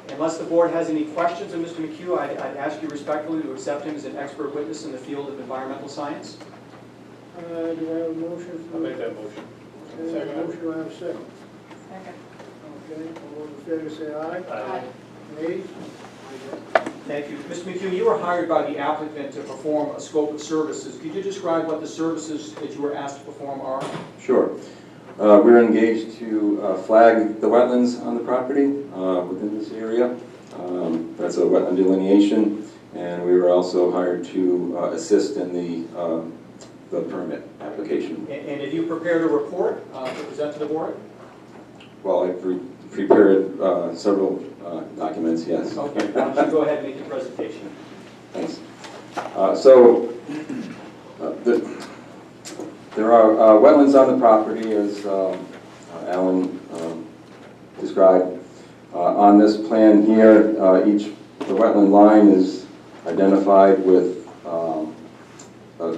Unless the board has any questions of Mr. McHugh, I'd ask you respectfully to accept him as an expert witness in the field of environmental science. Do I have a motion? I'll make that motion. Okay, motion, do I have a second? Second. Okay, all those in favor say aye. Aye. Nays? Thank you. Mr. McHugh, you were hired by the applicant to perform a scope of services. Could you describe what the services that you were asked to perform are? Sure. We're engaged to flag the wetlands on the property within this area. That's a wetland delineation, and we were also hired to assist in the permit application. And have you prepared a report to present to the board? Well, I've prepared several documents, yes. Okay, why don't you go ahead and make your presentation. Thanks. There are wetlands on the property, as Alan described. On this plan here, the wetland line is identified with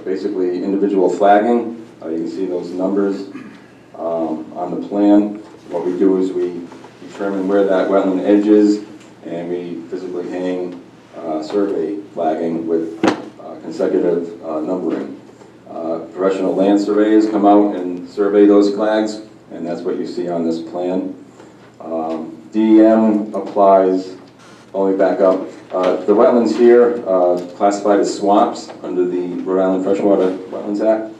basically individual flagging. You can see those numbers on the plan. What we do is we determine where that wetland edge is, and we physically hang survey flagging with consecutive numbering. Professional land surveyors come out and survey those flags, and that's what you see on this plan. DEM applies, let me back up. The wetlands here classified as swamps under the Rhode Island Freshwater Wetlands Act.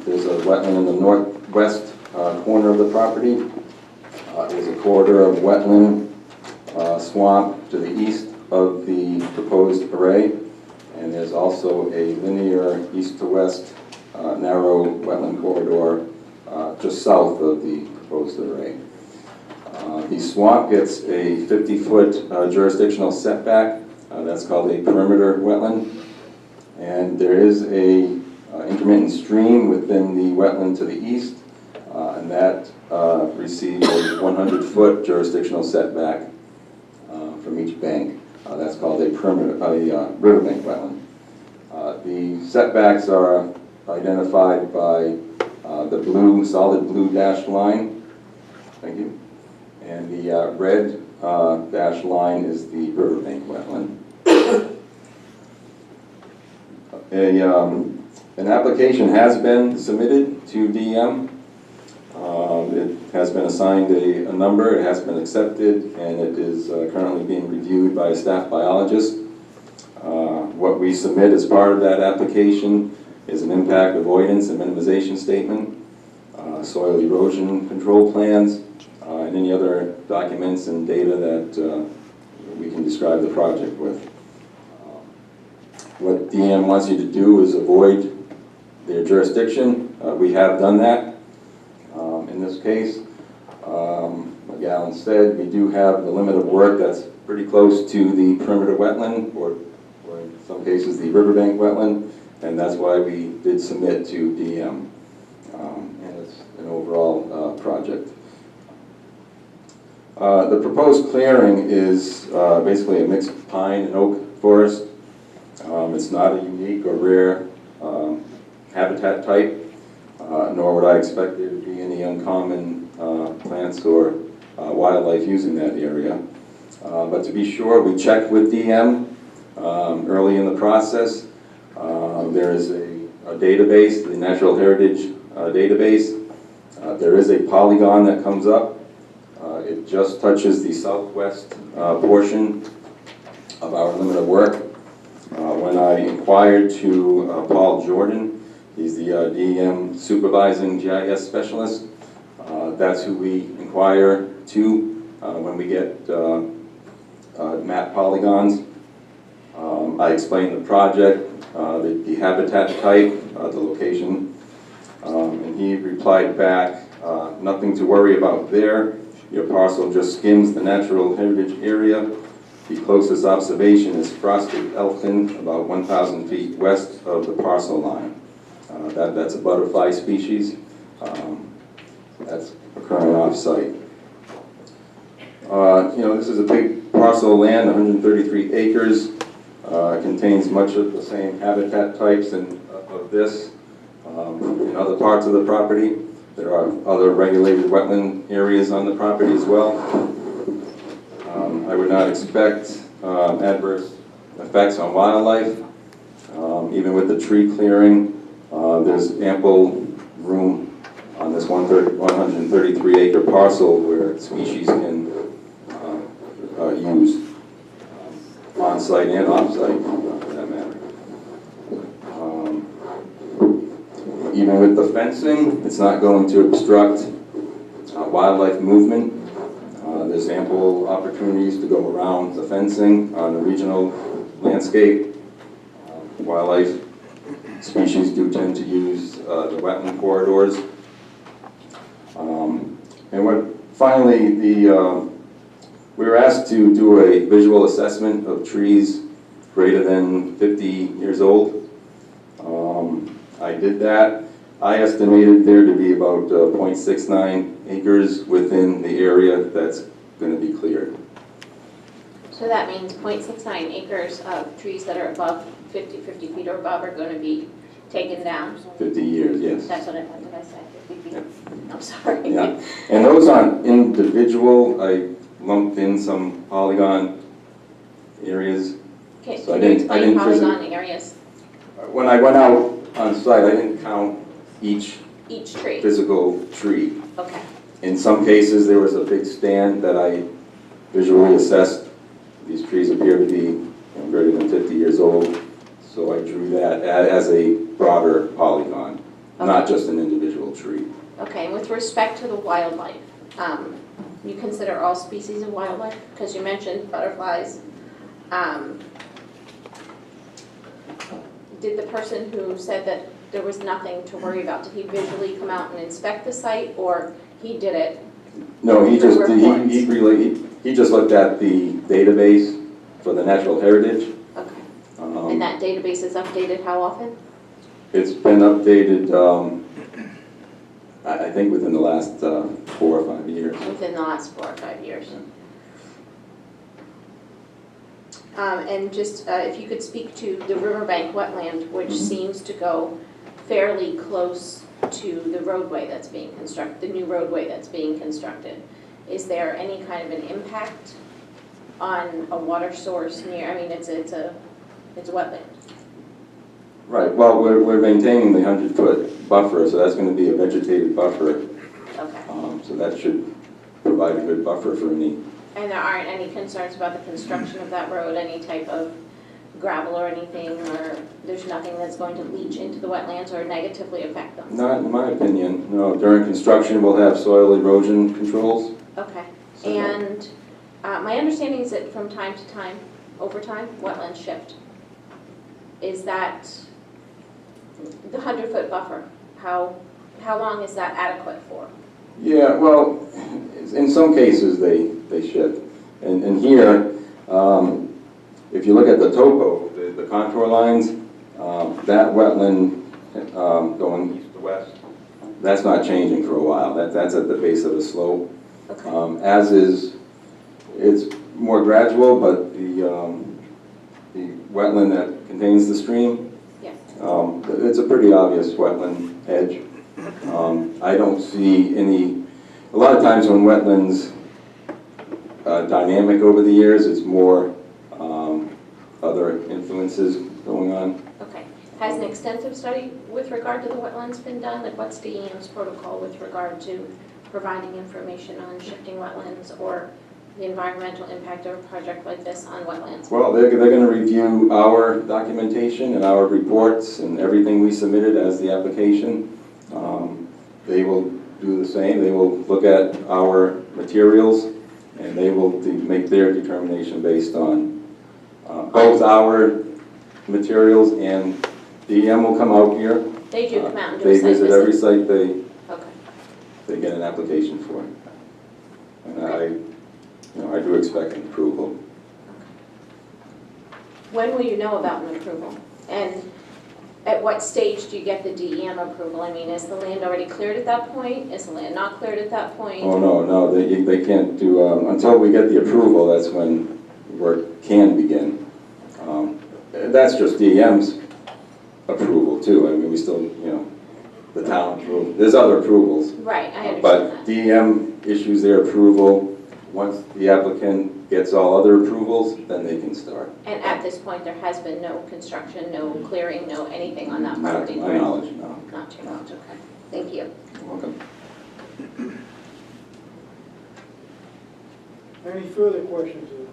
There's a wetland in the northwest corner of the property. There's a corridor of wetland swamp to the east of the proposed array. And there's also a linear east to west narrow wetland corridor just south of the proposed array. The swamp gets a 50-foot jurisdictional setback. That's called a perimeter wetland. And there is a intermittent stream within the wetland to the east, and that receives a 100-foot jurisdictional setback from each bank. That's called a riverbank wetland. The setbacks are identified by the solid blue dashed line. Thank you. And the red dashed line is the riverbank wetland. An application has been submitted to DEM. It has been assigned a number, it has been accepted, and it is currently being reviewed by a staff biologist. What we submit as part of that application is an impact avoidance and minimization statement, soil erosion control plans, and any other documents and data that we can describe the project with. What DEM wants you to do is avoid their jurisdiction. We have done that. In this case, like Alan said, we do have the limit of work that's pretty close to the perimeter wetland, or in some cases the riverbank wetland, and that's why we did submit to DEM. And it's an overall project. The proposed clearing is basically a mixed pine and oak forest. It's not a unique or rare habitat type, nor would I expect there to be any uncommon plants or wildlife using that area. But to be sure, we checked with DEM early in the process. There is a database, the Natural Heritage database. There is a polygon that comes up. It just touches the southwest portion of our limit of work. When I inquired to Paul Jordan, he's the DEM supervising GIS specialist. That's who we inquire to when we get map polygons. I explained the project, the habitat type, the location, and he replied back, nothing to worry about there. Your parcel just skims the natural heritage area. The closest observation is frosted elfin, about 1,000 feet west of the parcel line. That's a butterfly species. That's occurring off-site. This is a big parcel of land, 133 acres. Contains much of the same habitat types of this in other parts of the property. There are other regulated wetland areas on the property as well. I would not expect adverse effects on wildlife. Even with the tree clearing, there's ample room on this 133-acre parcel where species can use on-site and off-site, for that matter. Even with the fencing, it's not going to obstruct wildlife movement. There's ample opportunities to go around the fencing on the regional landscape. Wildlife species do tend to use the wetland corridors. And finally, we were asked to do a visual assessment of trees greater than 50 years old. I did that. I estimated there to be about 0.69 acres within the area that's going to be cleared. So that means 0.69 acres of trees that are above 50 feet or above are going to be taken down? 50 years, yes. That's what did I say, 50 feet? I'm sorry. Yeah, and those aren't individual. I lumped in some polygon areas. Okay, So I can you didn't explain visit- polygon areas? When I went out on site, I didn't count each Each tree? physical tree. Okay, In some cases, there was a big stand that I visually assessed. These trees appear to be greater than 50 years old, so I drew that as a broader polygon, not Okay. just an individual tree. okay, and with respect to the wildlife, you consider all species of wildlife? Because you mentioned butterflies. Did the person who said that there was nothing to worry about, did he visually come out and inspect the site, or he did it? No, he just Reports. he just looked at the database for the natural heritage. Okay, Um, and that database is updated how often? It's been updated, I think within the last 4 or 5 years. Within the last 4 or 5 years. And just, if you could speak to the riverbank wetland, which seems to go fairly close to the roadway that's being constructed, the new roadway that's being constructed. Is there any kind of an impact on a water source near, I mean, it's a wetland. Right, well, we're maintaining the 100-foot buffer, so that's going to be a vegetated buffer. Okay. So that should provide a good buffer for any. And there aren't any concerns about the construction of that road, any type of gravel or anything, or there's nothing that's going to leach into the wetlands or negatively affect them? Not in my opinion, no. During construction, we'll have soil erosion controls. Okay. So- And my understanding is that from time to time, over time, wetlands shift. Is that the 100-foot buffer? How long is that adequate for? Yeah, well, in some cases, they shift. And here, if you look at the topo, the contour lines, that wetland going east to west, that's not changing for a while. That's at the base of the slope. Okay. As is, it's more gradual, but the wetland that contains the stream, Yeah. it's a pretty obvious wetland edge. I don't see any, a lot of times when wetlands dynamic over the years, it's more other influences going on. Okay. Has an extensive study with regard to the wetlands been done? Like what's DEM's protocol with regard to providing information on shifting wetlands or the environmental impact of a project like this on wetlands? Well, they're going to review our documentation and our reports and everything we submitted as the application. They will do the same. They will look at our materials and they will make their determination based on both our materials, and DEM will come out here. They do come out and do a They site visit every visit? site Okay. they get an application for. And I do expect an approval. When will you know about an approval? And at what stage do you get the DEM approval? I mean, is the land already cleared at that point? Is the land not cleared at that point? Oh, no, they can't do, until we get the approval, that's when work can begin. That's just DEM's approval too. I mean, we still, the town approval. There's other approvals. Right, I understand But that. DEM issues their approval. Once the applicant gets all other approvals, then they can start. And at this point, there has been no construction, no clearing, no anything on that Not property, to my correct? knowledge, no. Not to your knowledge, okay. Thank you. You're welcome. Any further questions of this?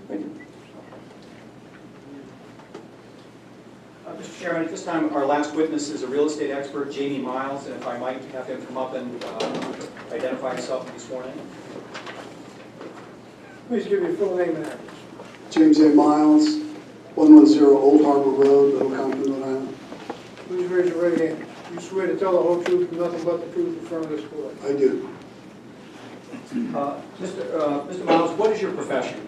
Thank you. Mr. Chairman, at this time, our last witness is a real estate expert, Jamie Miles, and if I might have him come up and identify himself and be sworn in. Please give your full name and address. James A. Miles, 110 Old Harbor Road, Little Compton, Rhode Island. Please raise your right hand. You swear to tell the whole truth and nothing but the truth in front of this board? I do. Mr. Miles, what is your profession?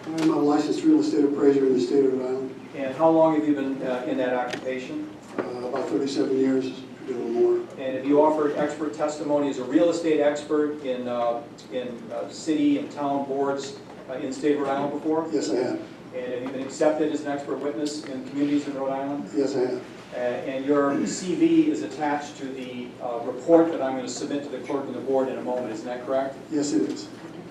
I'm a licensed real estate appraiser in the state of Rhode Island. And how long have you been in that occupation? About 37 years, maybe a little more. And have you offered expert testimony as a real estate expert in city and town boards in the state of Rhode Island before? Yes, I have. And have you been accepted as an expert witness in communities in Rhode Island? Yes, I have. And your CV is attached to the report that I'm going to submit to the clerk and the board in a moment, isn't that correct? Yes, it is.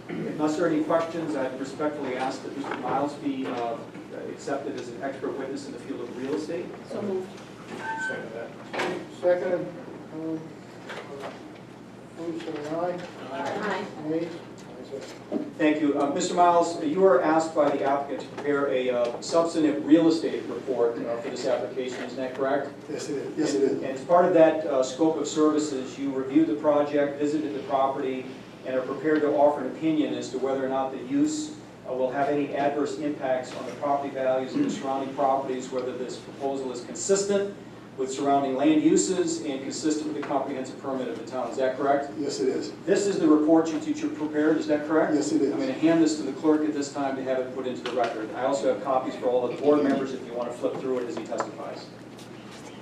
Unless there are any questions, I'd respectfully ask that Mr. Miles be accepted as an expert witness in the field of real estate. So moved. Second that. Second, please say aye. Aye. Nay? Ayes have it. Thank you. Mr. Miles, you were asked by the applicant to prepare a substantive real estate report for this application, isn't that correct? Yes, it is. Yes, it is. And as part of that scope of services, you reviewed the project, visited the property, and are prepared to offer an opinion as to whether or not the use will have any adverse impacts on the property values of the surrounding properties, whether this proposal is consistent with surrounding land uses and consistent with the comprehensive permit of the town. Is that correct? Yes, it is. This is the report you prepared, is that correct? Yes, it is. I'm going to hand this to the clerk at this time to have it put into the record. I also have copies for all of the board members if you want to flip through it as he testifies.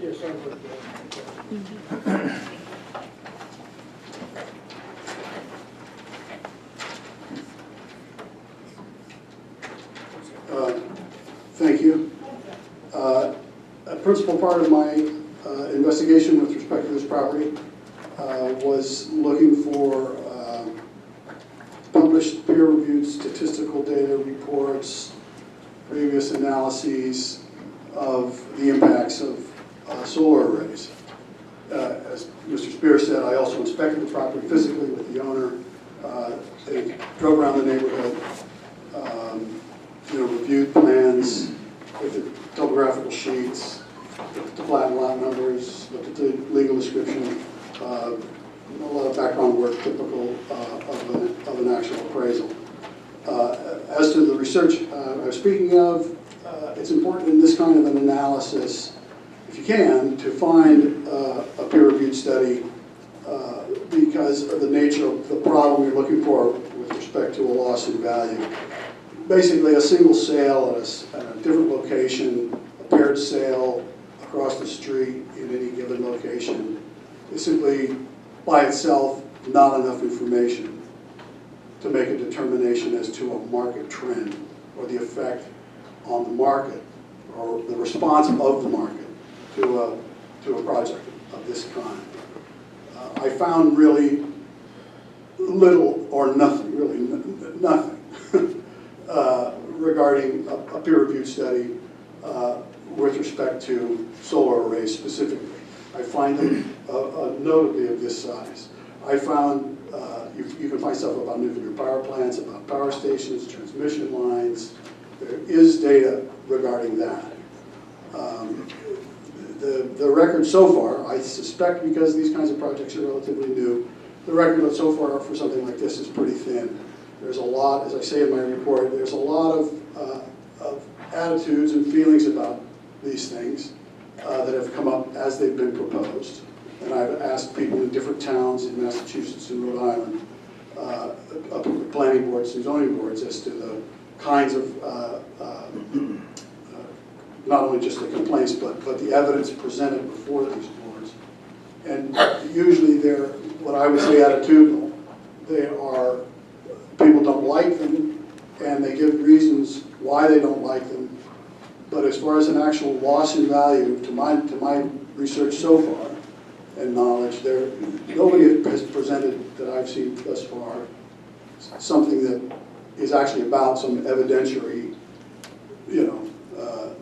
Yes, I would. Thank you. A principal part of my investigation with respect to this property was looking for published peer-reviewed statistical data reports, previous analyses of the impacts of solar arrays. As Mr. Spear said, I also inspected the property physically with the owner. They drove around the neighborhood, reviewed plans, looked at topographical sheets, looked at the plat and lot numbers, looked at the legal description, a lot of background work typical of an actual appraisal. As to the research I was speaking of, it's important in this kind of an analysis, if you can, to find a peer-reviewed study because of the nature of the problem you're looking for with respect to a loss in value. Basically, a single sale at a different location, a paired sale across the street in any given location, is simply by itself not enough information to make a determination as to a market trend or the effect on the market or the response of the market to a project of this kind. I found really little or nothing, really nothing, regarding a peer-reviewed study with respect to solar arrays specifically. I find them notably of this size. I found, you can find stuff about nuclear power plants, about power stations, transmission lines. There is data regarding that. The record so far, I suspect because these kinds of projects are relatively new, the record so far for something like this is pretty thin. There's a lot, as I say in my report, there's a lot of attitudes and feelings about these things that have come up as they've been proposed. And I've asked people in different towns in Massachusetts and Rhode Island, planning boards and zoning boards, as to the kinds of, not only just the complaints, but the evidence presented before these boards. And usually they're, what I would say, attitudinal. They are, people don't like them, and they give reasons why they don't like them. But as far as an actual loss in value, to my research so far, and knowledge. Nobody has presented that I've seen thus far something that is actually about some evidentiary,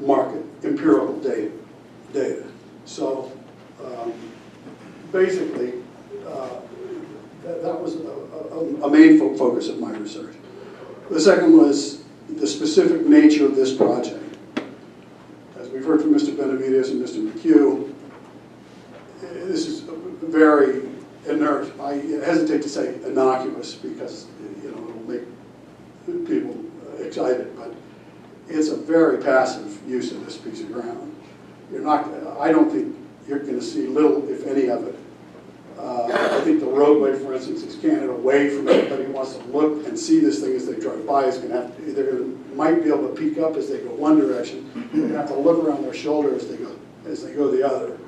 market, empirical data. So basically, that was a main focus of my research. The second was the specific nature of this project. As we've heard from Mr. Benavides and Mr. McHugh, this is very inert. I hesitate to say innocuous because it'll make people excited, but it's a very passive use of this piece of ground. I don't think you're going to see little, if any, of it. I think the roadway, for instance, is canted away from anybody who wants to look and see this thing as they drive by. Might be able to peek up as they go one direction. They're going to have to look around their shoulder as they go the other.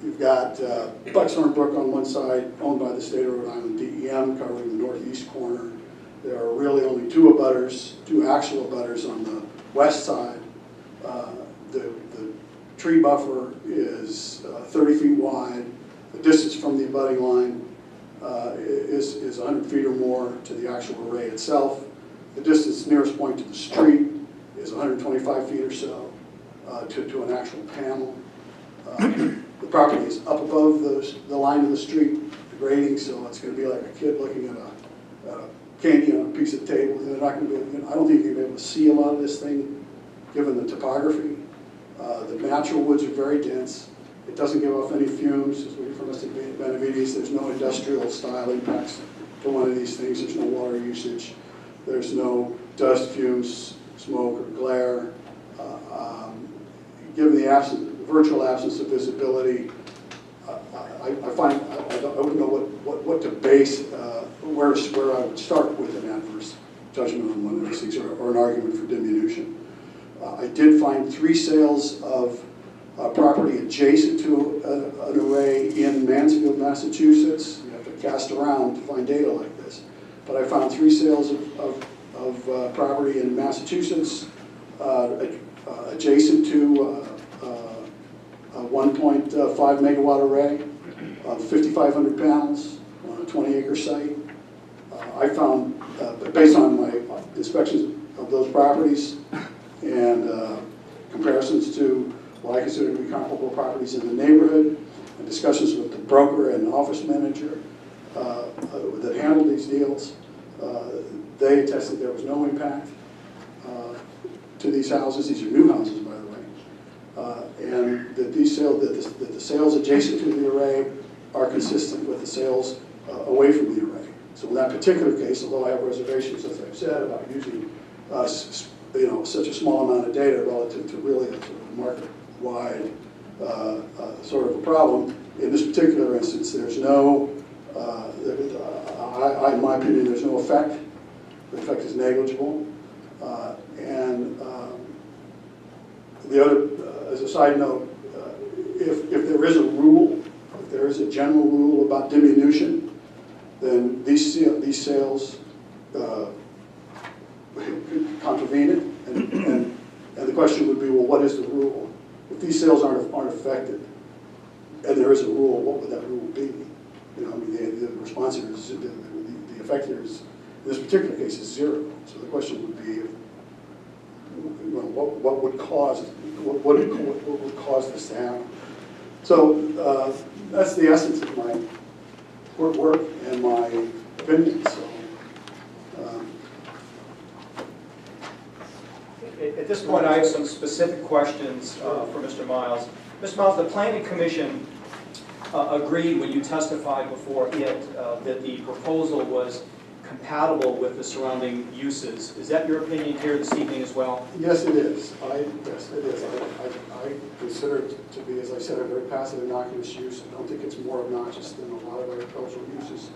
You've got Buckshorn Brook on one side, owned by the state of Rhode Island DEM, covering the northeast corner. There are really only two actual abutters on the west side. The tree buffer is 30 feet wide. The distance from the abutting line is 100 feet or more to the actual array itself. The distance nearest point to the street is 125 feet or so to an actual panel. The property is up above the line of the street, the grading, so it's going to be like a kid looking at a candy on a piece of table. They're not going to be, I don't think you're going to be able to see a lot of this thing, given the topography. The natural woods are very dense. It doesn't give off any fumes, as we heard from Mr. Benavides. There's no industrial style impacts to one of these things. There's no water usage. There's no dust, fumes, smoke, or glare. Given the virtual absence of visibility, I wouldn't know what to base, where I would start with an adverse judgment on one of these things, or an argument for diminution. I did find 3 sales of property adjacent to an array in Mansfield, Massachusetts. You have to cast around to find data like this. But I found 3 sales of property in Massachusetts adjacent to a 1.5 megawatt array of 5,500 panels on a 20-acre site. I found, based on my inspections of those properties and comparisons to what I consider to be comparable properties in the neighborhood, and discussions with the broker and office manager that handled these deals, they attested there was no impact to these houses. These are new houses, by the way, and that the sales adjacent to the array are consistent with the sales away from the array. So in that particular case, although I have reservations, as I've said, about using such a small amount of data relative to really a sort of market-wide sort of a problem, in this particular instance, there's no, in my opinion, there's no effect. The effect is negligible. And the other, as a side note, if there is a rule, if there is a general rule about diminution, then these sales contravene it, and the question would be, well, what is the rule? If these sales aren't affected, and there is a rule, what would that rule be? The response here is, the effect here is, in this particular case, is 0. So the question would be, what would cause this to happen? So that's the essence of my work and my opinion. So. At this point, I have some specific questions for Mr. Miles. Mr. Miles, the Planning Commission agreed when you testified before it that the proposal was compatible with the surrounding uses. Is that your opinion here this evening as well? Yes, it is. Yes, it is. I consider it to be, as I said, a very passive, innocuous use. I don't think it's more obnoxious than a lot of agricultural uses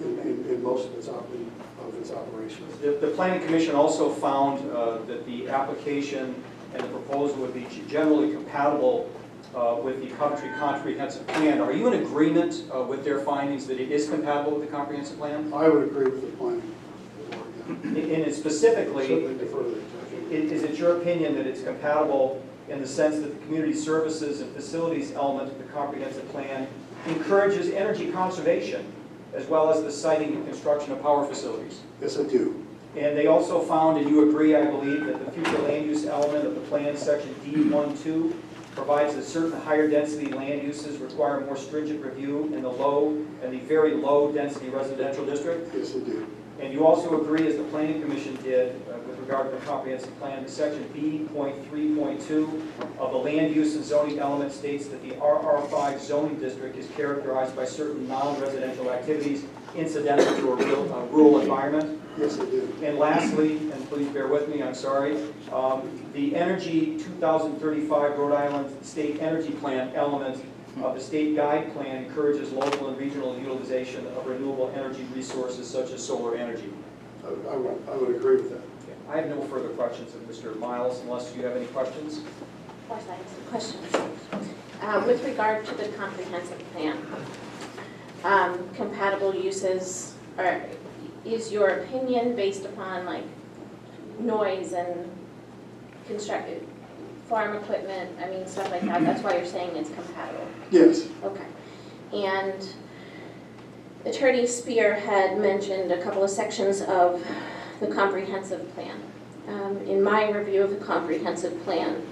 in most of its operations. The Planning Commission also found that the application and the proposal would be generally compatible with the Coventry Comprehensive Plan. Are you in agreement with their findings that it is compatible with the Comprehensive Plan? I would agree with the planning board, yeah. And specifically, Certainly defer to the judge. is it your opinion that it's compatible in the sense that the community services and facilities element of the comprehensive plan encourages energy conservation, as well as the siting and construction of power facilities. Yes, I do. And they also found, and you agree, I believe, that the future land use element of the plan, section D12, provides that certain higher density land uses require more stringent review in the low and the very low density residential district. Yes, I do. And you also agree, as the Planning Commission did with regard to the comprehensive plan, that section B.3.2 of the land use and zoning element states that the RR5 zoning district is characterized by certain non-residential activities incidental to a rural environment. Yes, I do. And lastly, and please bear with me, I'm sorry, the Energy 2035 Rhode Island State Energy Plan element of the state guide plan encourages local and regional utilization of renewable energy resources such as solar energy. I would agree with that. I have no further questions of Mr. Miles, unless you have any questions. Of course, I have some questions. With regard to the comprehensive plan, compatible uses, is your opinion based upon like noise and constructed farm equipment, I mean, stuff like that? That's why you're saying it's compatible? Yes. Okay. And Attorney Spear had mentioned a couple of sections of the comprehensive plan. In my review of the comprehensive plan,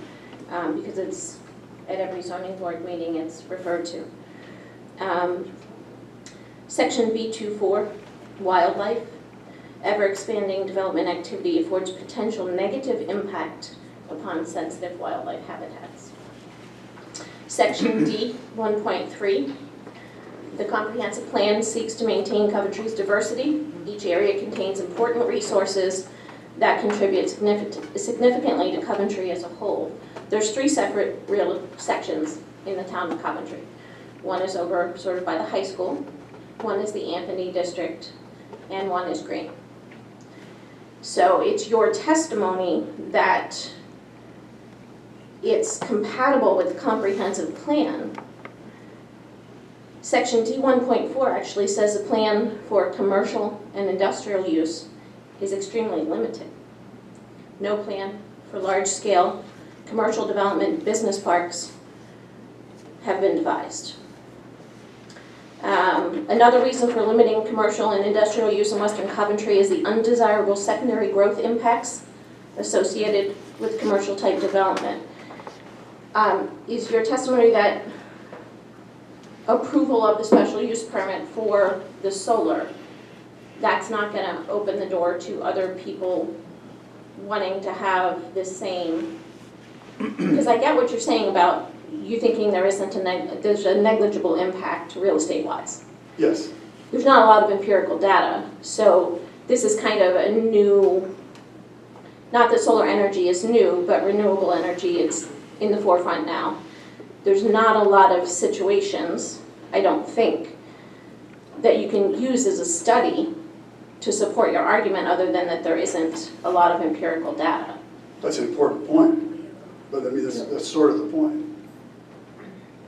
because it's at every zoning board meeting it's referred to, section B24, wildlife, ever-expanding development activity affords potential negative impact upon sensitive wildlife habitats. Section D, 1.3, the comprehensive plan seeks to maintain Coventry's diversity. Each area contains important resources that contribute significantly to Coventry as a whole. There's 3 separate real sections in the town of Coventry. One is over sort of by the high school, one is the Anthony district, and one is Green. So it's your testimony that it's compatible with the comprehensive plan. Section D1.4 actually says the plan for commercial and industrial use is extremely limited. No plan for large-scale commercial development business parks have been devised. Another reason for limiting commercial and industrial use in Western Coventry is the undesirable secondary growth impacts associated with commercial type development. Is your testimony that approval of the special use permit for the solar, that's not going to open the door to other people wanting to have the same? Because I get what you're saying about you thinking there's a negligible impact real estate wise. Yes. There's not a lot of empirical data, so this is kind of a new, not that solar energy is new, but renewable energy, it's in the forefront now. There's not a lot of situations, I don't think, that you can use as a study to support your argument other than that there isn't a lot of empirical data. That's an important point, but I mean, that's sort of the point.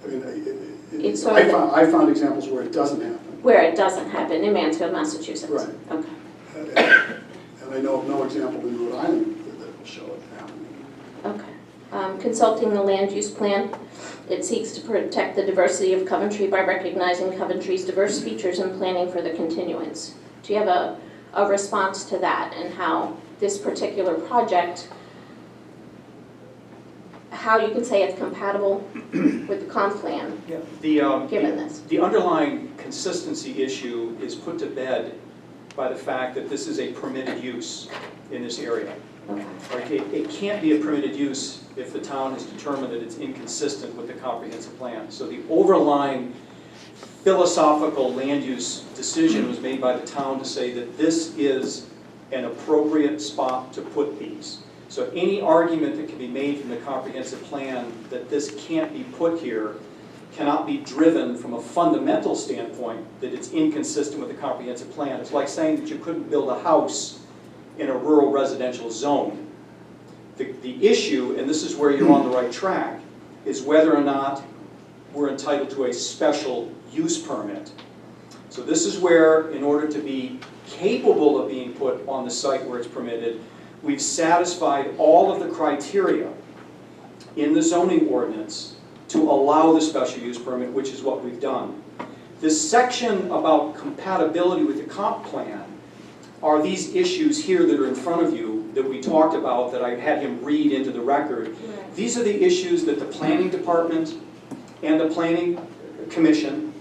I mean, I found examples where it doesn't happen. Where it doesn't happen, in Mansfield, Massachusetts. Right. Okay. And I know of no example in Rhode Island that will show it happening. Okay. Consulting the land use plan, it seeks to protect the diversity of Coventry by recognizing Coventry's diverse features and planning for the continuance. Do you have a response to that and how this particular project, how you can say it's compatible with the comp plan, given this? The underlying consistency issue is put to bed by the fact that this is a permitted use in this area. Okay. It can't be a permitted use if the town has determined that it's inconsistent with the comprehensive plan. So the overlying philosophical land use decision was made by the town to say that this is an appropriate spot to put these. So any argument that can be made from the comprehensive plan that this can't be put here cannot be driven from a fundamental standpoint that it's inconsistent with the comprehensive plan. It's like saying that you couldn't build a house in a rural residential zone. The issue, and this is where you're on the right track, is whether or not we're entitled to a special use permit. So this is where, in order to be capable of being put on the site where it's permitted, we've satisfied all of the criteria in the zoning ordinance to allow the special use permit, which is what we've done. This section about compatibility with the comp plan are these issues here that are in front of you that we talked about, that I had him read into the record. These are the issues that the planning department and the planning commission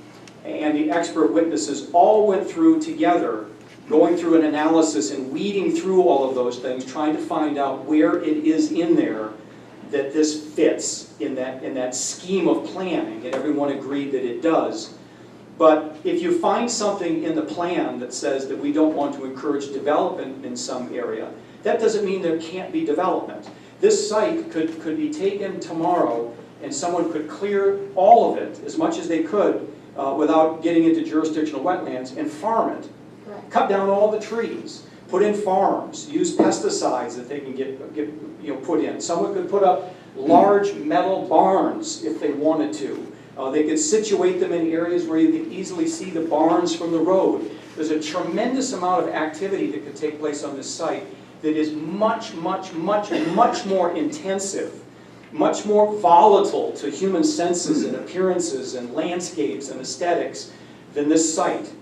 and the expert witnesses all went through together, going through an analysis and weeding through all of those things, trying to find out where it is in there that this fits in that scheme of planning, and everyone agreed that it does. But if you find something in the plan that says that we don't want to encourage development in some area, that doesn't mean there can't be development. This site could be taken tomorrow and someone could clear all of it, as much as they could, without getting into jurisdictional wetlands, and farm it. Right. Cut down all the trees, put in farms, use pesticides that they can get put in. Someone could put up large metal barns if they wanted to. They could situate them in areas where you could easily see the barns from the road. There's a tremendous amount of activity that could take place on this site that is much, much, much, much more intensive, much more volatile to human senses and appearances and landscapes and aesthetics than this site.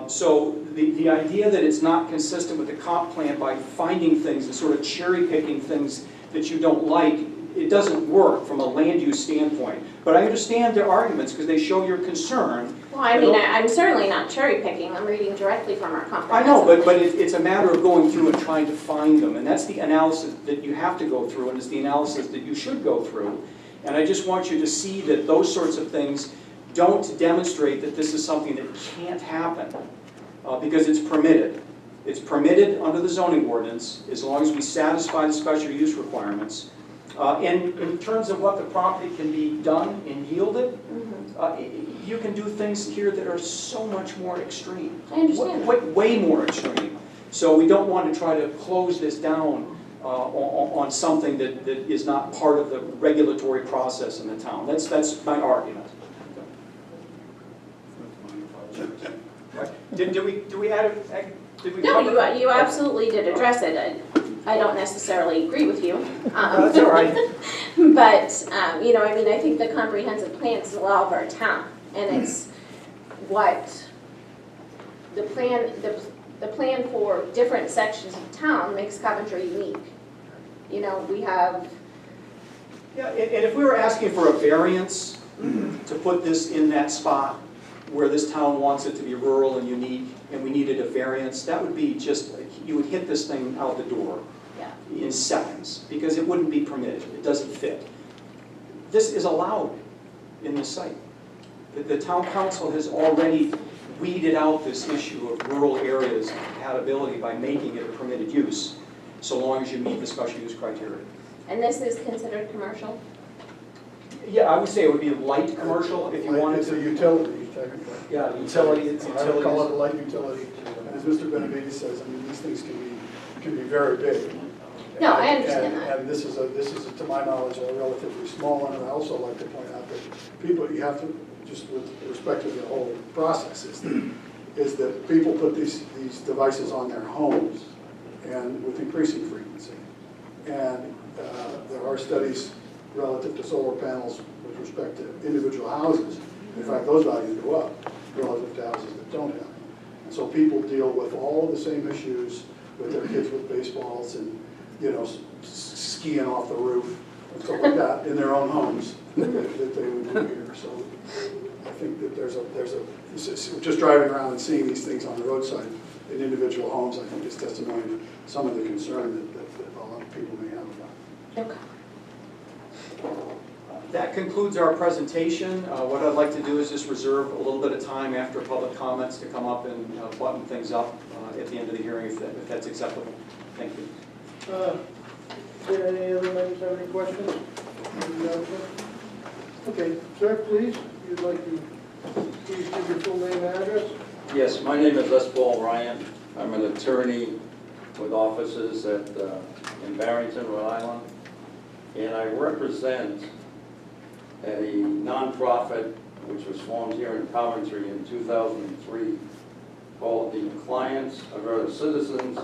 So the idea that it's not consistent with the comp plan by finding things and sort of cherry picking things that you don't like, it doesn't work from a land use standpoint. But I understand their arguments because they show your concern. Well, I mean, I'm certainly not cherry picking, I'm reading directly from our comprehensive. I know, but it's a matter of going through and trying to find them, and that's the analysis that you have to go through, and it's the analysis that you should go through. And I just want you to see that those sorts of things don't demonstrate that this is something that can't happen, because it's permitted. It's permitted under the zoning ordinance as long as we satisfy the special use requirements. And in terms of what the property can be done and yielded, you can do things here that are so much more extreme. I understand. Way more extreme. So we don't want to try to close this down on something that is not part of the regulatory process in the town. That's my argument. Did we add did we No, cover- you absolutely did address it. I don't necessarily agree with you. That's all right. But, I mean, I think the comprehensive plan is the law of our town, and it's what the plan for different sections of town makes Coventry unique. We have, Yeah, and if we were asking for a variance to put this in that spot where this town wants it to be rural and unique, and we needed a variance, that would be just, you would hit this thing out the door yeah. in seconds, because it wouldn't be permitted, it doesn't fit. This is allowed in this site. The town council has already weeded out this issue of rural areas and compatibility by making it a permitted use, so long as you meet the special use criteria. And this is considered commercial? Yeah, I would say it would be light commercial if you wanted It's a to. utility, technically. Yeah, utility, it's I would call it a utilities. light utility. And as Mr. Benavides says, I mean, these things can be very big. No, I understand that. And this is, to my knowledge, a relatively small one. And I also like to point out that people, you have to, just with respect to the whole process, is that people put these devices on their homes and with increasing frequency. And there are studies relative to solar panels with respect to individual houses. In fact, those values go up relative to houses that don't have them. And so people deal with all of the same issues with their kids with baseballs and, skiing off the roof and stuff like that in their own homes that they would do here. So I think that there's a just driving around and seeing these things on the roadside in individual homes, I think is testimony to some of the concern that a lot of people may have about it. Okay. That concludes our presentation. What I'd like to do is just reserve a little bit of time after public comments to come up and button things up at the end of the hearing, if that's acceptable. Thank you. Did any other members have any questions? Okay, sir, please, if you'd like to please give your full name and address. Yes, my name is S. Paul Ryan. I'm an attorney with offices in Barrington, Rhode Island. And I represent a nonprofit which was formed here in Coventry in 2003 called the Clients of Citizens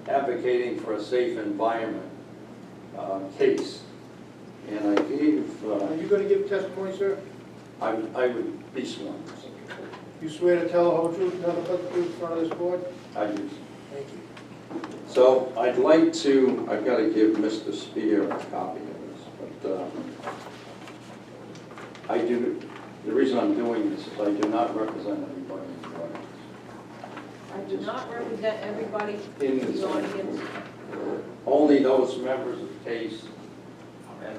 Advocating for a Safe Environment case. And I gave, Are you gonna give testimony, sir? I would be sworn. You swear to tell the whole truth, nothing but the truth in front of this board? I do. Thank you. So I'd like to, I've got to give Mr. Spear a copy of this, but I do, the reason I'm doing this is I do not represent everybody in the audience. I do not represent everybody In in this the audience. Only those members of the case and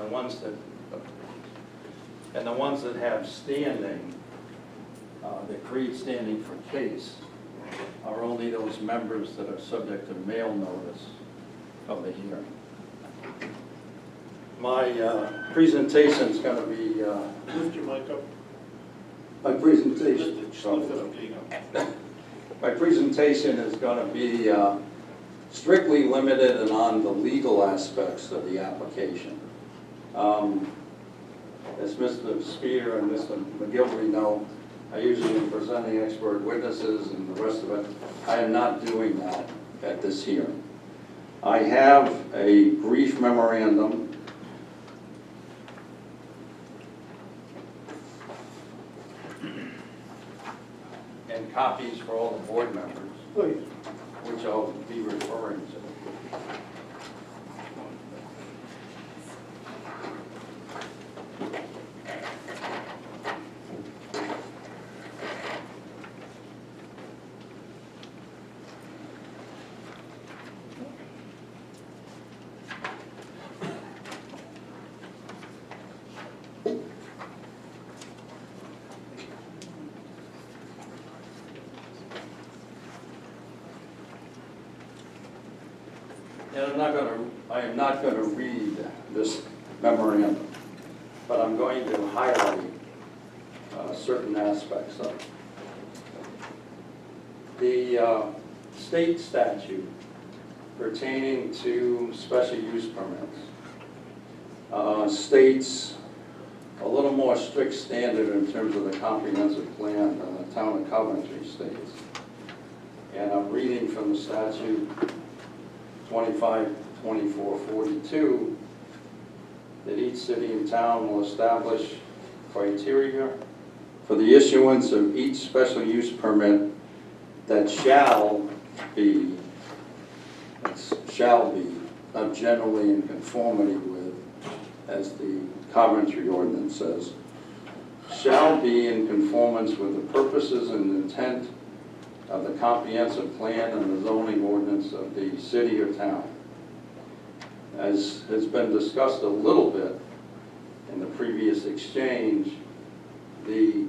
the ones that have standing, that create standing for case, are only those members that are subject to mail notice of the hearing. My presentation is going to be, Lift your mic up. my presentation. Lift it up, there you go. My presentation is going to be strictly limited and on the legal aspects of the application. As Mr. Spear and Mr. McGilvery know, I usually am presenting expert witnesses and the rest of it. I am not doing that at this hearing. I have a brief memorandum and copies for all the board members, Please. which I'll be referring to. And I am not going to read this memorandum, but I'm going to highlight certain aspects of it. The state statute pertaining to special use permits states a little more strict standard in terms of the comprehensive plan than the town of Coventry states. And I'm reading from the statute 25-24-42, that each city and town will establish criteria for the issuance of each special use permit that shall be, not generally in conformity with, as the Coventry ordinance says, shall be in conformance with the purposes and intent of the comprehensive plan and the zoning ordinance of the city or town. As has been discussed a little bit in the previous exchange, the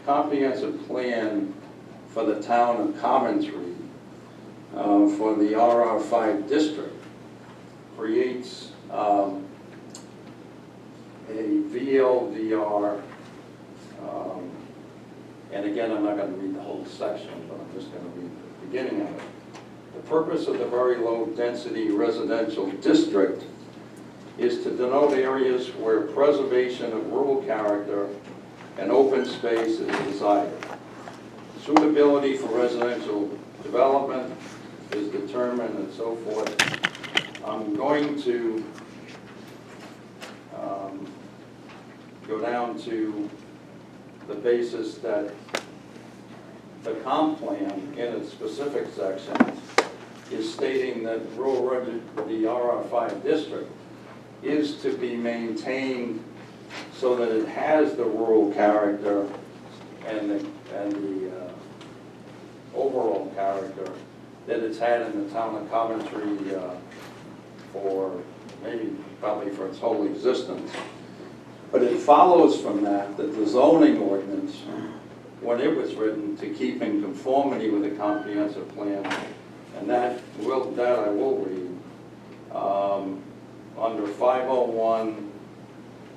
comprehensive plan for the town of Coventry for the RR5 district creates a VLDR, and again, I'm not going to read the whole section, but I'm just going to read the beginning of it. The purpose of the very low density residential district is to denote areas where preservation of rural character and open space is desired. Suitability for residential development is determined and so forth. I'm going to go down to the basis that the comp plan in its specific section is stating that the RR5 district is to be maintained so that it has the rural character and the overall character that it's had in the town of Coventry for probably for its whole existence. But it follows from that the zoning ordinance, when it was written, to keep in conformity with the comprehensive plan, and that I will read, under 501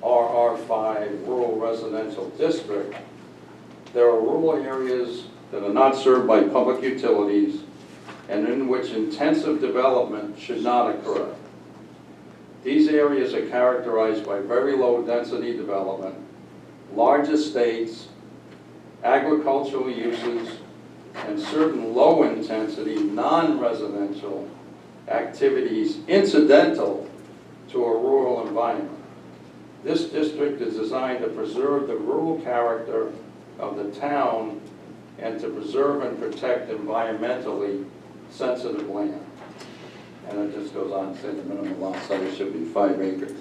RR5 Rural Residential District, there are rural areas that are not served by public utilities and in which intensive development should not occur. These areas are characterized by very low density development, large estates, agricultural uses, and certain low intensity non-residential activities incidental to a rural environment. This district is designed to preserve the rural character of the town and to preserve and protect environmentally sensitive land. And it just goes on to say the minimum lot size should be 5 acres.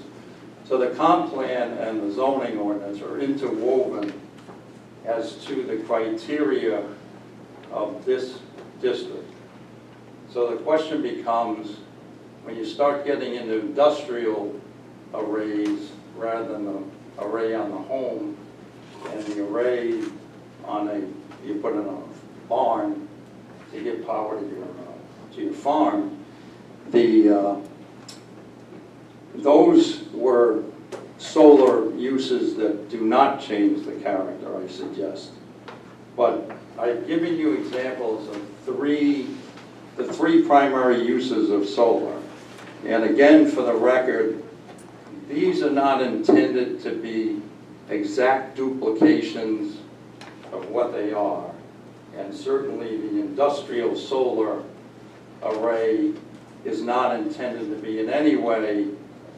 So the comp plan and the zoning ordinance are interwoven as to the criteria of this district. So the question becomes, when you start getting into industrial arrays rather than the array on the home and the array on you put in a barn to give power to your farm, those were solar uses that do not change the character, I suggest. But I've given you examples of the three primary uses of solar. And again, for the record, these are not intended to be exact duplications of what they are. And certainly the industrial solar array is not intended to be in any way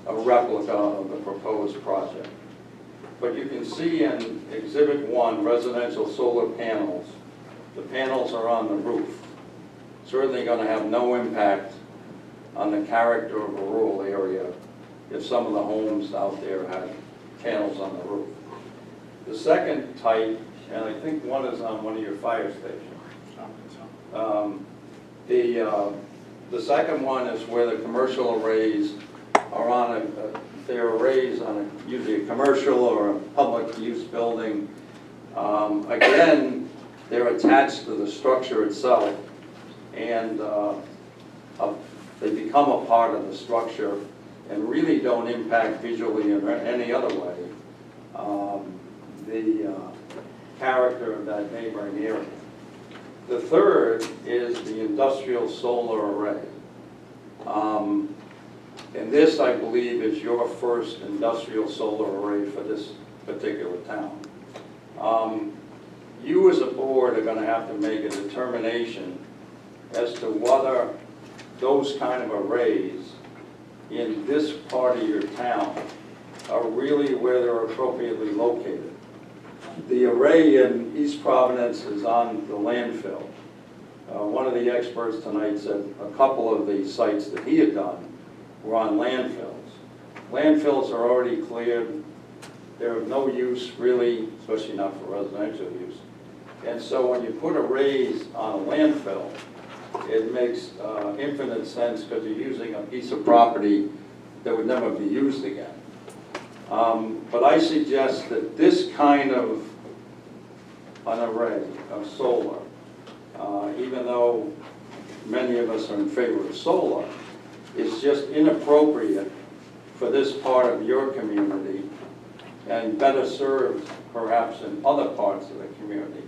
a replica of the proposed project. But you can see in Exhibit 1, residential solar panels, the panels are on the roof. Certainly going to have no impact on the character of a rural area if some of the homes out there had panels on the roof. The second type, and I think one is on one of your fire stations. The second one is where the commercial arrays are on they're arrays on usually a commercial or a public use building. Again, they're attached to the structure itself, and they become a part of the structure and really don't impact visually in any other way the character of that neighboring area. The third is the industrial solar array. And this, I believe, is your first industrial solar array for this particular town. You as a board are going to have to make a determination as to whether those kind of arrays in this part of your town are really where they're appropriately located. The array in East Providence is on the landfill. One of the experts tonight said a couple of the sites that he had done were on landfills. Landfills are already cleared. They're of no use really, especially not for residential use. And so when you put arrays on a landfill, it makes infinite sense because you're using a piece of property that would never be used again. But I suggest that this kind of an array of solar, even though many of us are in favor of solar, is just inappropriate for this part of your community and better served perhaps in other parts of the community.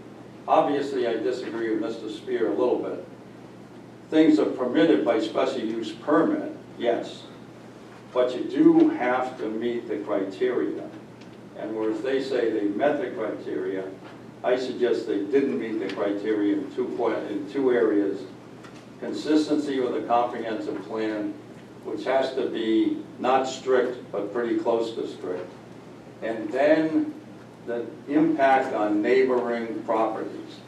Obviously, I disagree with Mr. Spear a little bit. Things are permitted by special use permit, yes, but you do have to meet the criteria. And whereas they say they met the criteria, I suggest they didn't meet the criteria in two areas. Consistency with a comprehensive plan, which has to be not strict, but pretty close to strict. And then the impact on neighboring properties.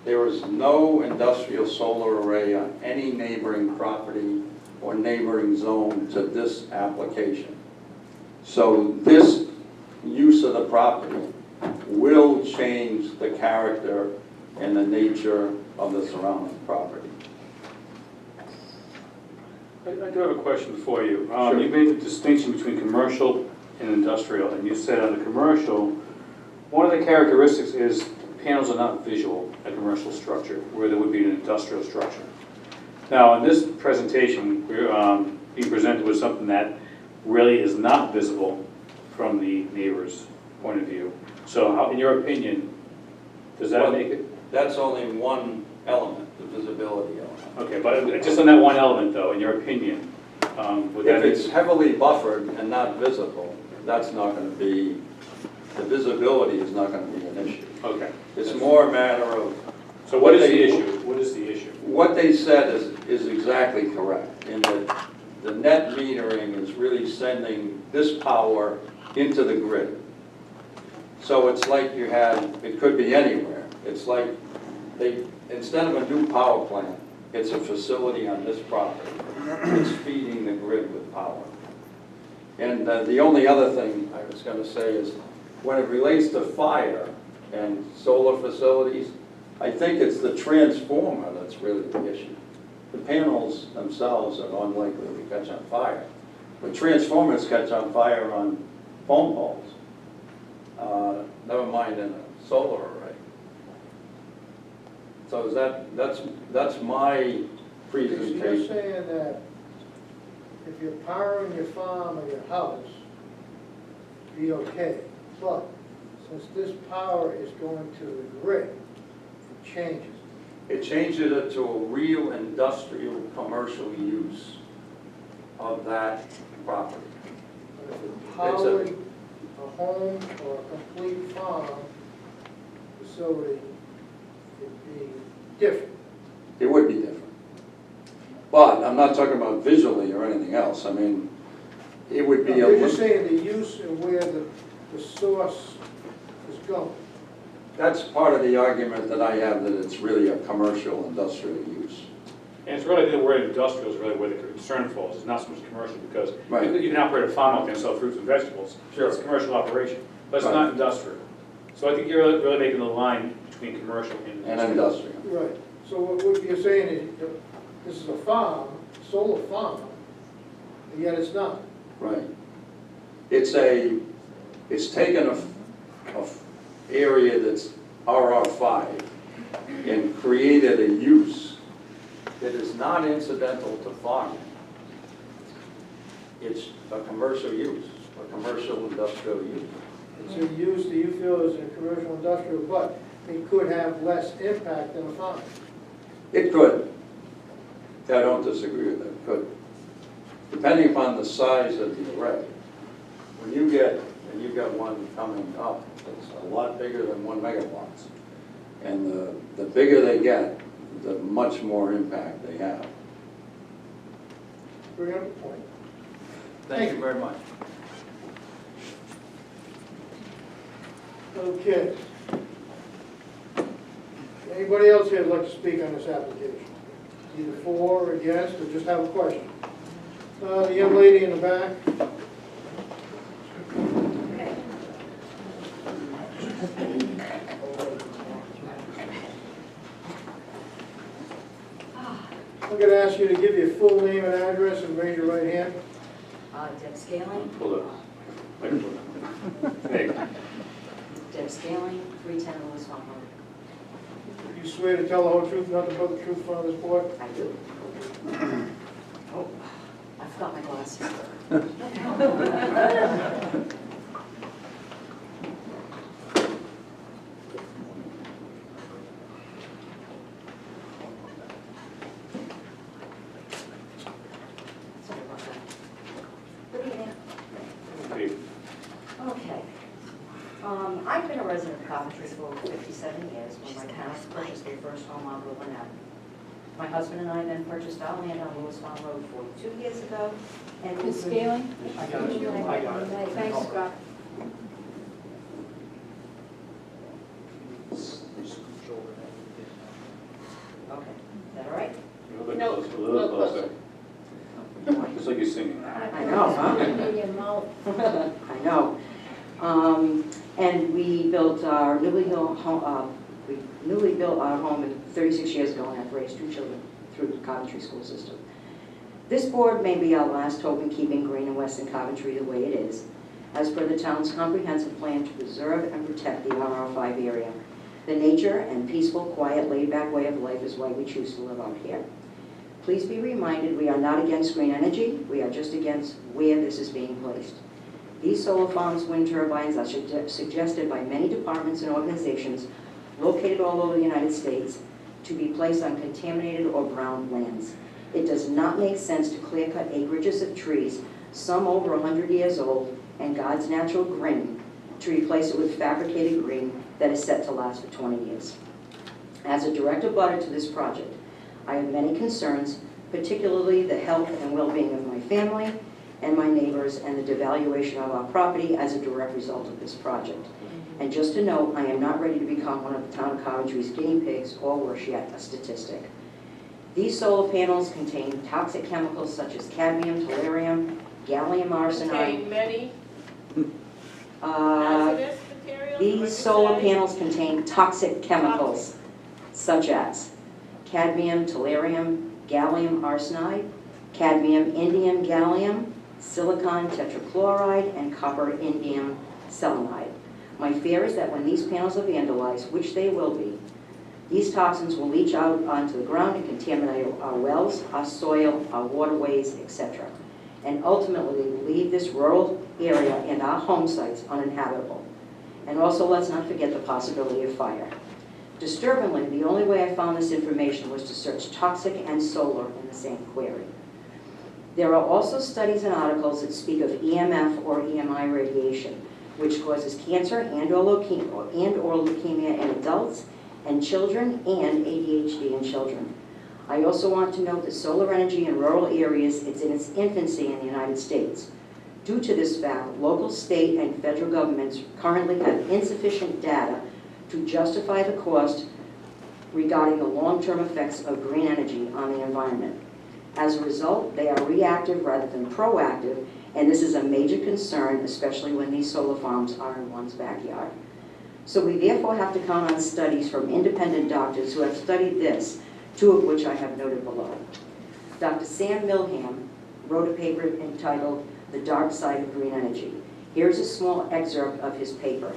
There is no industrial solar array on any neighboring property or neighboring zone to this application. So this use of the property will change the character and the nature of the surrounding property. I do have a question for you. Sure. You made the distinction between commercial and industrial, and you said on the commercial, one of the characteristics is panels are not visual, a commercial structure, where there would be an industrial structure. Now, in this presentation, we're being presented with something that really is not visible from the neighbor's point of view. So how, in your opinion, does that make it? That's only one element, the visibility element. Okay, but just on that one element though, in your opinion, would that If it's heavily buffered and not visible, that's not going to be, the visibility is not going to be an issue. okay. It's more a matter of. So what is the issue? What is the issue? What they said is exactly correct, in that the net metering is really sending this power into the grid. So it's like you had, it could be anywhere. It's like they, instead of a new power plant, it's a facility on this property. It's feeding the grid with power. And the only other thing I was going to say is, when it relates to fire and solar facilities, I think it's the transformer that's really the issue. The panels themselves are unlikely to catch on fire, but transformers catch on fire on phone poles. Never mind in a solar array. So is that's my So you're presentation. saying that if you're powering your farm or your house, be okay, but since this power is going to the grid, it changes. It changes it to a real industrial, commercial use of that property. But if it powered a home or a complete farm facility, it'd be different. It would be different. But I'm not talking about visually or anything else. I mean, it would be a... You're just saying the use and where the source is going. That's part of the argument that I have, that it's really a commercial, industrial use. And it's really the word industrial is really where the concern falls. It's not so much commercial, because Right. you can operate a farm out there and sell fruits and vegetables. Sure. It's a commercial operation, but it's Right. not industrial. So I think you're really making the line between commercial and And industrial. industrial. Right. So what you're saying is, this is a farm, solar farm, and yet it's not. Right. It's taken a area that's RR5 and created a use that is not incidental to farming. It's a commercial use, a commercial industrial use. It's a use that you feel is a commercial industrial, but it could have less impact than a farm. It could. I don't disagree with that, it could. Depending upon the size of the array. When you get, and you've got one coming up, it's a lot bigger than 1 megawatts. And the bigger they get, the much more impact they have. Bring up a point. Thank you very much. Okay. Anybody else here would like to speak on this application? Either for or against, or just have a question? The young lady in the back. I'm going to ask you to give your full name and address and raise your right hand. Deb Scaling, Hold up. Microphone. Hey, Deb Scaling, 310 Lewis Farm Road. You swear to tell the whole truth, nothing but the truth in front of this board? I do. Oh, I forgot my glasses. Sorry about that. Good evening. hey, Okay. I've been a resident of Coventry for 57 years when my parents purchased their first home on Woodland Avenue. My husband and I then purchased our land on Lewis Farm Road 42 years ago. And Ms. Scaling? I got it. I got it. Thanks, Scott. Okay, is that all right? a little bit No, closer, a a little little closer. Just like you're singing. I know, huh? In your mouth. I know. And we built our newly built home, we newly built our home 36 years ago, and have raised 2 children through the Coventry school system. This board may be our last hope in keeping Green and Western Coventry the way it is, as per the town's comprehensive plan to preserve and protect the RR5 area. The nature and peaceful, quiet, laid-back way of life is why we choose to live out here. Please be reminded, we are not against green energy, we are just against where this is being placed. These solar farms, wind turbines are suggested by many departments and organizations located all over the United States to be placed on contaminated or brown lands. It does not make sense to clear-cut acreages of trees, some over 100 years old, and God's natural green, to replace it with fabricated green that is set to last for 20 years. As a direct abutter to this project, I have many concerns, particularly the health and well-being of my family and my neighbors and the devaluation of our property as a direct result of this project. And just to note, I am not ready to become one of the town of Coventry's guinea pigs, or worse yet, a statistic. These solar panels contain toxic chemicals such as cadmium, tellurium, gallium arsenide. Contain many Uh, hazardous materials? These what'd you solar say? panels contain toxic chemicals such as cadmium, tellurium, gallium arsenide, cadmium indium gallium, silicon tetrachloride, and copper indium selenide. My fear is that when these panels are vandalized, which they will be, these toxins will leach out onto the ground and contaminate our wells, our soil, our waterways, etc., and ultimately leave this rural area and our home sites uninhabitable. And also, let's not forget the possibility of fire. Disturbingly, the only way I found this information was to search toxic and solar in the same query. There are also studies and articles that speak of EMF or EMI radiation, which causes cancer and/or leukemia in adults and children, and ADHD in children. I also want to note that solar energy in rural areas is in its infancy in the United States. Due to this fact, local, state, and federal governments currently have insufficient data to justify the cost regarding the long-term effects of green energy on the environment. As a result, they are reactive rather than proactive, and this is a major concern, especially when these solar farms are in one's backyard. So we therefore have to count on studies from independent doctors who have studied this, two of which I have noted below. Dr. Sam Milham wrote a paper entitled The Dark Side of Green Energy. Here's a small excerpt of his paper.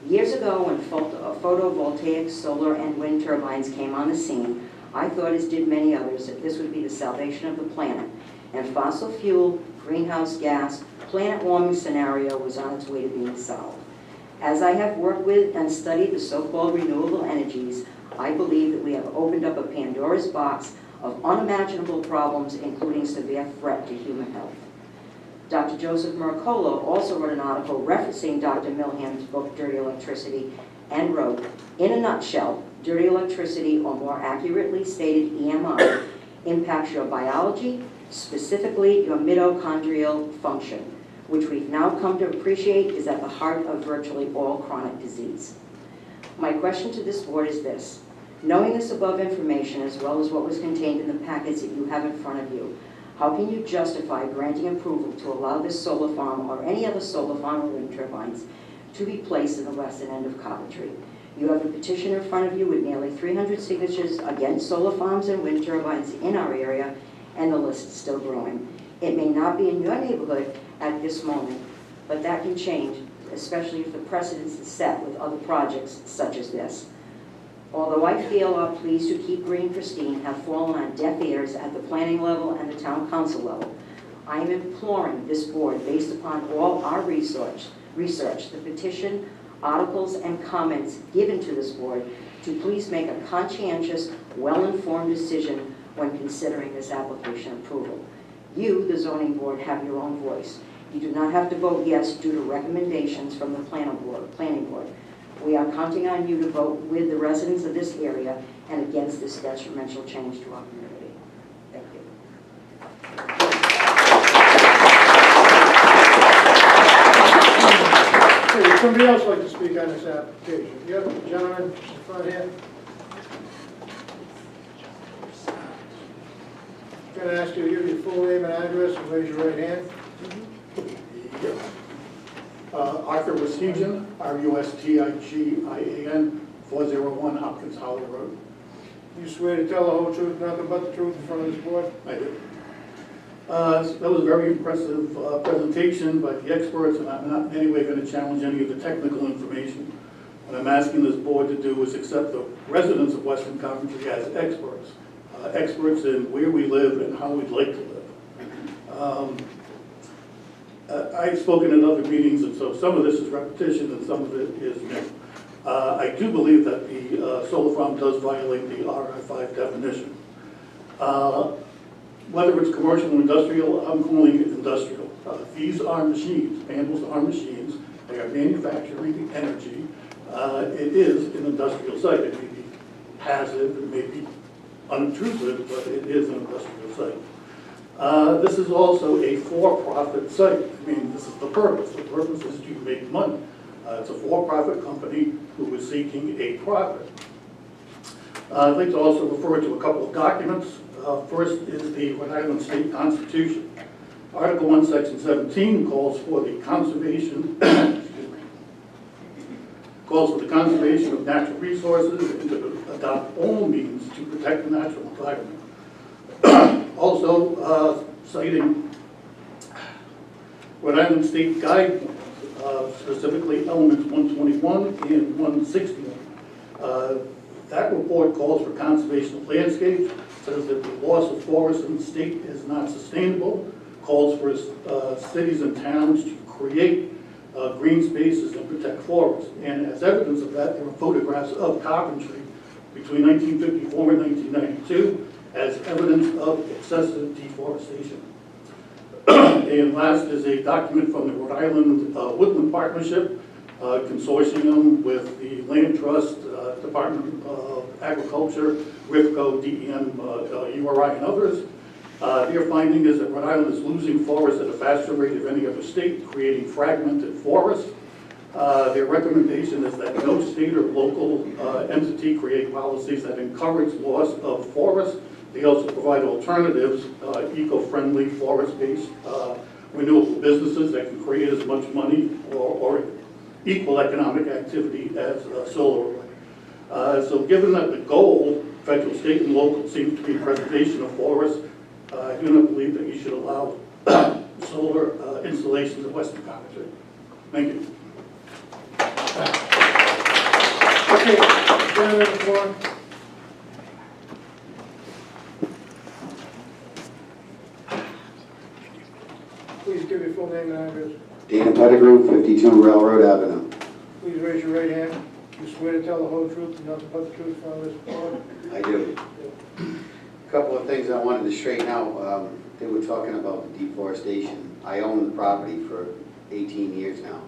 Years ago, when photovoltaic, solar, and wind turbines came on the scene, I thought, as did many others, that this would be the salvation of the planet, and fossil fuel, greenhouse gas, planet warming scenario was on its way to being solved. As I have worked with and studied the so-called renewable energies, I believe that we have opened up a Pandora's box of unimaginable problems, including severe threat to human health. Dr. Joseph Mercola also wrote an article referencing Dr. Milham's book, Dirty Electricity, and wrote, in a nutshell, dirty electricity, or more accurately stated EMI, impacts your biology, specifically your mitochondrial function, which we've now come to appreciate is at the heart of virtually all chronic disease. My question to this board is this. Knowing this above information, as well as what was contained in the packets that you have in front of you, how can you justify granting approval to allow this solar farm or any other solar farm or wind turbines to be placed in the western end of Coventry? You have a petition in front of you with nearly 300 signatures against solar farms and wind turbines in our area, and the list is still growing. It may not be in your neighborhood at this moment, but that can change, especially if the precedence is set with other projects such as this. Although I feel our pleas to keep green pristine have fallen on deaf ears at the planning level and the town council level, I am imploring this board, based upon all our research, the petition, articles, and comments given to this board, to please make a conscientious, well-informed decision when considering this application approval. You, the zoning board, have your own voice. You do not have to vote yes due to recommendations from the planning board. We are counting on you to vote with the residents of this area and against this detrimental change to our community. Thank you. Okay, would somebody else like to speak on this application? Yep, gentleman in front here. I'm going to ask you to give your full name and address and raise your right hand. Arthur Rustigian, Rustigian, 401 Hopkins Hollow Road. You swear to tell the whole truth, nothing but the truth in front of this board? I do. That was a very impressive presentation by the experts, and I'm not in any way going to challenge any of the technical information. What I'm asking this board to do is accept the residents of Western Coventry as experts, experts in where we live and how we'd like to live. I've spoken in other meetings, and so some of this is repetition and some of it is new. I do believe that the solar farm does violate the RI5 definition. Whether it's commercial or industrial, I'm calling it industrial. These are machines, panels are machines. They are manufacturing energy. It is an industrial site. It may be passive, it may be unobtrusive, but it is an industrial site. This is also a for-profit site. I mean, this is the purpose. The purpose is to make money. It's a for-profit company who is seeking a profit. I'd like to also refer to a couple of documents. First is the Rhode Island State Constitution. Article 1, Section 17 calls for the conservation, of natural resources and to adopt all means to protect the natural environment. Also, citing Rhode Island State Guide, specifically elements 121 and 161. That report calls for conservation of landscapes, says that the loss of forests in the state is not sustainable, calls for cities and towns to create green spaces and protect forests. And as evidence of that, there are photographs of Coventry between 1954 and 1992 as evidence of excessive deforestation. And last is a document from the Rhode Island Woodland Partnership consortium with the Land Trust, Department of Agriculture, RIFCO, DEM, URI, and others. Their finding is that Rhode Island is losing forests at a faster rate of any other state, creating fragmented forests. Their recommendation is that no state or local entity create policies that encourage loss of forests. They also provide alternatives, eco-friendly, forest-based, renewable businesses that can create as much money or equal economic activity as solar array. So given that the goal, federal, state, and local, seems to be preservation of forests, I do not believe that you should allow solar installations in Western Coventry. Thank you. Okay, gentlemen, the floor. Please give your full name and address. Dan Pettigrew, 52 Railroad Avenue. Please raise your right hand. You swear to tell the whole truth and nothing but the truth from this board? I do. A couple of things I wanted to straighten out. They were talking about the deforestation. I own the property for 18 years now.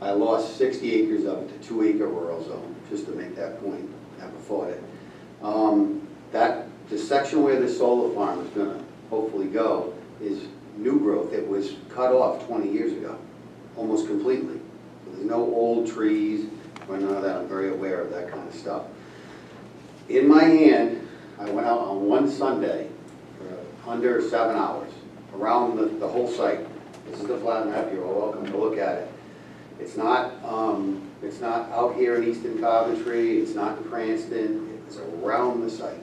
I lost 60 acres of it to 2-acre rural zone, just to make that point. Never fought it. The section where the solar farm is going to hopefully go is new growth. It was cut off 20 years ago, almost completely. There's no old trees or none of that. I'm very aware of that kind of stuff. In my hand, I went out on one Sunday for under 7 hours around the whole site. This is the flat map. You're all welcome to look at it. It's not out here in Eastern Coventry. It's not in Cranston. It's around the site.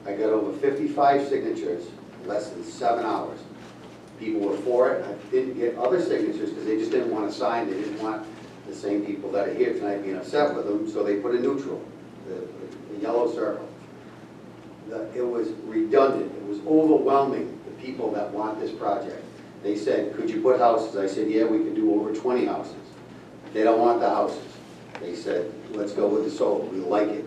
I got over 55 signatures in less than 7 hours. People were for it. I didn't get other signatures because they just didn't want to sign. They didn't want the same people that are here tonight being upset with them, so they put a neutral, the yellow circle. It was redundant. It was overwhelming, the people that want this project. They said, could you put houses? I said, yeah, we could do over 20 houses. They don't want the houses. They said, let's go with the solar. We like it.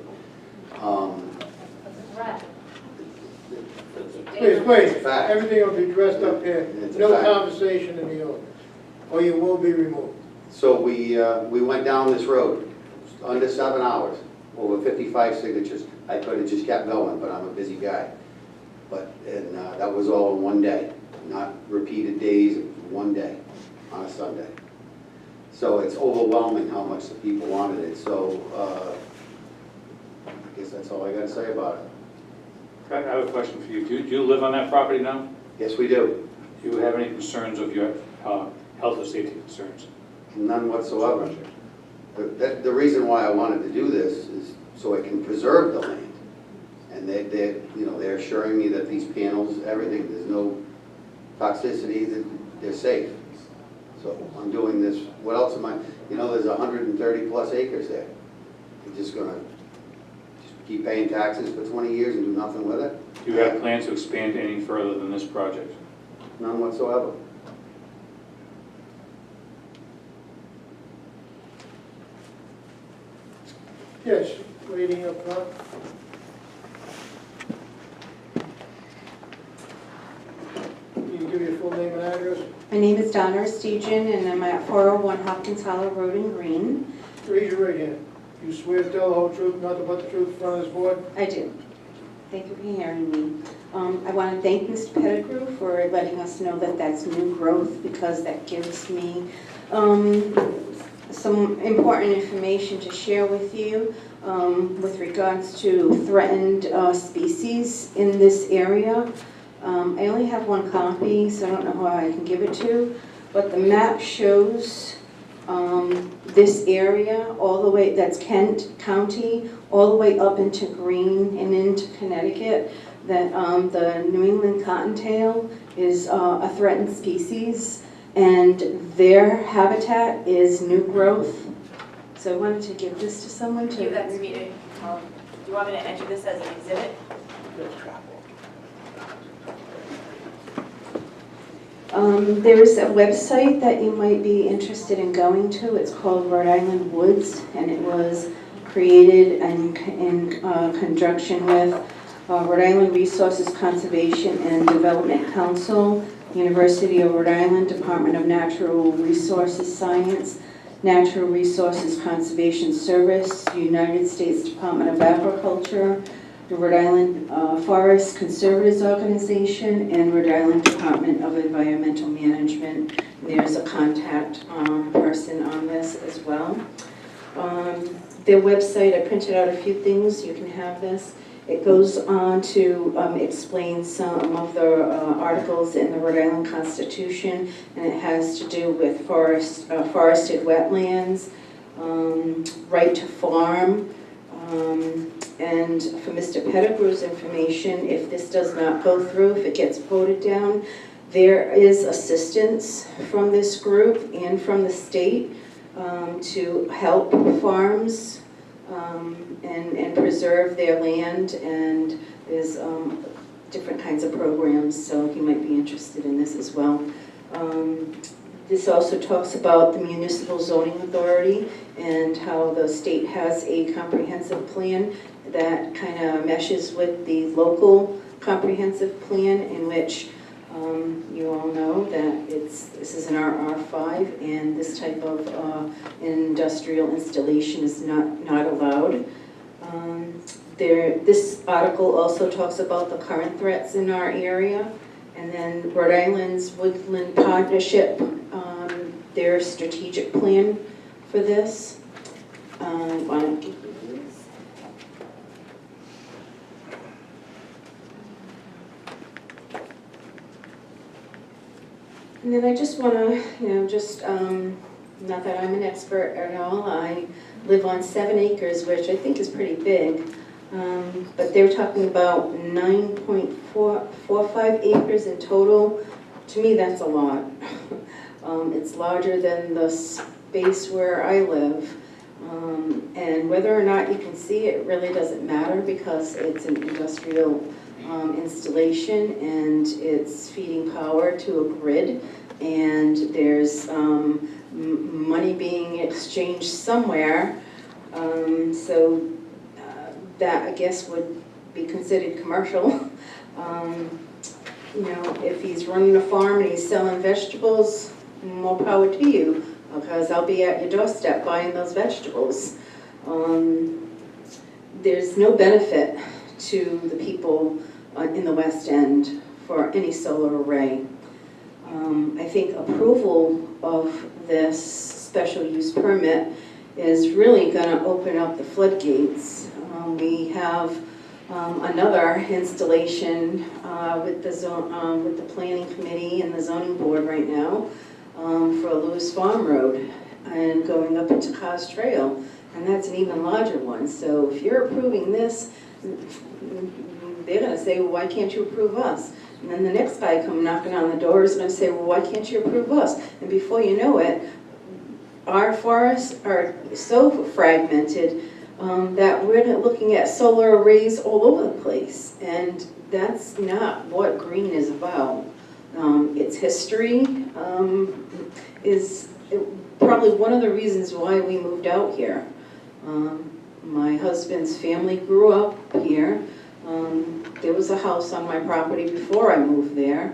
Please, fact. everything will be dressed up here. It's a No fact. conversation in the audience, or you will be removed. So we went down this road, under 7 hours, over 55 signatures. I could have just kept going, but I'm a busy guy. And that was all in one day, not repeated days, it was one day, on a Sunday. So it's overwhelming how much the people wanted it. So I guess that's all I got to say about it. I have a question for you. Do you live on that property now? Yes, we do. Do you have any concerns of your health or safety concerns? None whatsoever. The reason why I wanted to do this is so I can preserve the land. And they're assuring me that these panels, everything, there's no toxicity, that they're safe. So I'm doing this. What else am I? There's 130 plus acres there. I'm just gonna keep paying taxes for 20 years and do nothing with it? Do you have plans to expand any further than this project? None whatsoever. Yes, waiting up front. Can you give your full name and address? My name is Donna Arstesian, and I'm at 401 Hopkins Hollow Road in Green. Raise your right hand. You swear to tell the whole truth, nothing but the truth in front of this board? I do. Thank you for hearing me. I want to thank Mr. Pettigrew for letting us know that that's new growth, because that gives me some important information to share with you with regards to threatened species in this area. I only have one copy, so I don't know who I can give it to, but the map shows this area all the way, that's Kent County, all the way up into Greene and into Connecticut, that the New England cottontail is a threatened species, and their habitat is new growth. So I wanted to give this to someone to... Give that to me to tell them. Do you want me to enter this as an exhibit? There's a website that you might be interested in going to. It's called Rhode Island Woods, and it was created in conjunction with Rhode Island Resources Conservation and Development Council, University of Rhode Island, Department of Natural Resources Science, Natural Resources Conservation Service, United States Department of Agriculture, the Rhode Island Forest Conservators Organization, and Rhode Island Department of Environmental Management. There's a contact person on this as well. Their website, I printed out a few things, you can have this. It goes on to explain some of the articles in the Rhode Island Constitution, and it has to do with forested wetlands, right to farm, and for Mr. Pettigrew's information, if this does not go through, if it gets voted down, there is assistance from this group and from the state to help farms and preserve their land, and there's different kinds of programs, so you might be interested in this as well. This also talks about the municipal zoning authority and how the state has a comprehensive plan that kind of meshes with the local comprehensive plan, in which you all know that this is an RR5, and this type of industrial installation is not allowed. This article also talks about the current threats in our area, and then Rhode Island's Woodland Partnership, their strategic plan for this. Why don't you give me this? And then I just want to, not that I'm an expert at all, I live on 7 acres, which I think is pretty big, but they're talking about 9.45 acres in total. To me, that's a lot. It's larger than the space where I live, and whether or not you can see it really doesn't matter, because it's an industrial installation, and it's feeding power to a grid, and there's money being exchanged somewhere, so that I guess would be considered commercial. If he's running a farm and he's selling vegetables, more power to you, because I'll be at your doorstep buying those vegetables. There's no benefit to the people in the West End for any solar array. I think approval of this special use permit is really going to open up the floodgates. We have another installation with the planning committee and the zoning board right now for Lewis Farm Road and going up into Cos Trail, and that's an even larger one. So if you're approving this, they're going to say, well, why can't you approve us? And then the next guy come knocking on the door is going to say, well, why can't you approve us? And before you know it, our forests are so fragmented that we're looking at solar arrays all over the place. And that's not what green is about. Its history is probably one of the reasons why we moved out here. My husband's family grew up here. There was a house on my property before I moved there.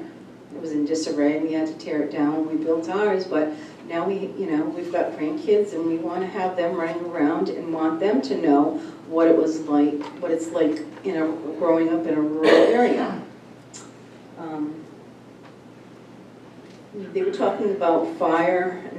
It was in disarray, and we had to tear it down when we built ours, but now we've got grandkids, and we want to have them running around and want them to know what it was like, what it's like growing up in a rural area. They were talking about fire,